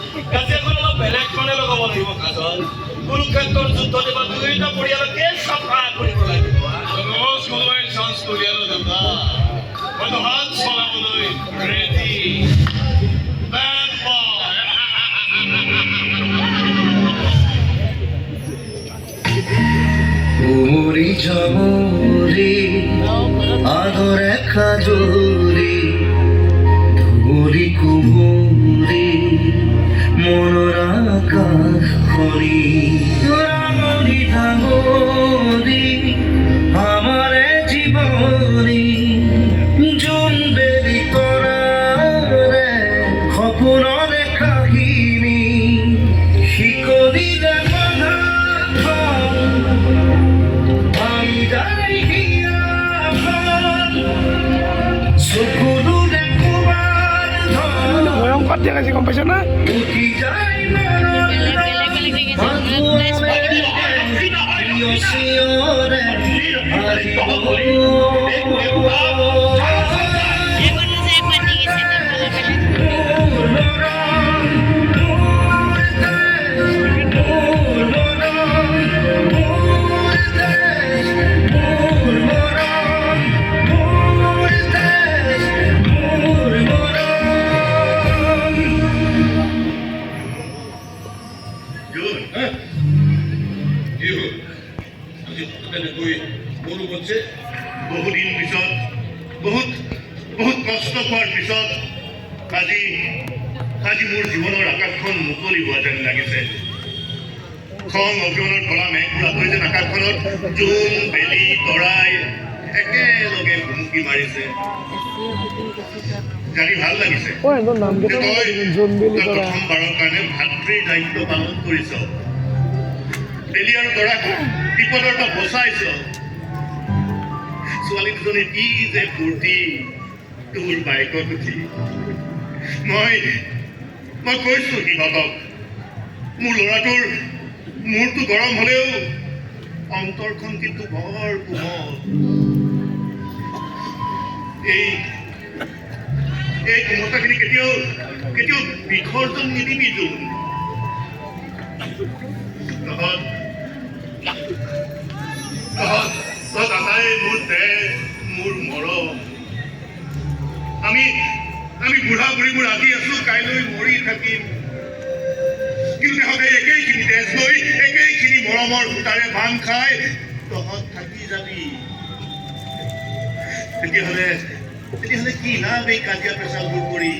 কাজিয়াখন অলপ বেলেগ ধৰণে লগাব লাগিব কাজল কুৰুক্ষেত্ৰৰ যুদ্ধত এবাৰ দুয়োটা পৰিয়ালকে চাফা কৰিব লাগিব ৰজ কলোৱে চান্স উলিয়ালো দেউতা মইতো হাত চলাবলৈ ৰেডি বেড বয় উমৰি ঝমৰি আদৰ একা জোৰে ধুমৰি কুমৰি মনৰ আকাশ খনি ৰামৰি ধামৰি আমাৰে জীবনী জোন বেলি তৰাৰে সপোনৰে কাহিনী শিকলিলে বাধা ভয়ংকৰ দেখাইছে গম পাইছ না বহুদিন পিছত বহুত কষ্ট কৰাৰ পিছত আজি মোৰ জীৱনৰ আকাশখন মুকলি হোৱা যেন লাগিছে খং অভিমানৰ কলা মেঘবোৰ আঁতৰি যেন আকাশখনত জোন বেলি তৰাই একেলগে ভুমুকি মাৰিছে জানি ভাল লাগিছে প্ৰথমবাৰৰ কাৰণে ভাতৃৰ দায়িত্ব পালন কৰিছ বেলি আৰু তৰাক বিপদৰ পৰা বচাইছ ছোৱালী দুজনী কি যে ফূৰ্তি তোৰ বাইকত উঠি মই কৈছো সিহঁতক মোৰ ল'ৰাটোৰ মূৰটো গৰম হলেও অন্তৰখন কিন্তু বৰ কোমল এই কোমলতাখিনি কেতিয়াও বিসৰ্জন নিদিবি জোন দাদাই মোৰ দেশ মোৰ মৰম আমি বুঢ়া বুঢ়ীবোৰ আজি আছো কাইলৈ মৰি থাকিম কিন্তু তহঁতে একেইখিনি তেজ লৈ একেইখিনি মৰমৰ সূতাৰে বান্ধ খাই তহঁত থাকি যাবি তেতিয়াহ'লে কি লাভ এই কাজিয়া পেচালবোৰ কৰি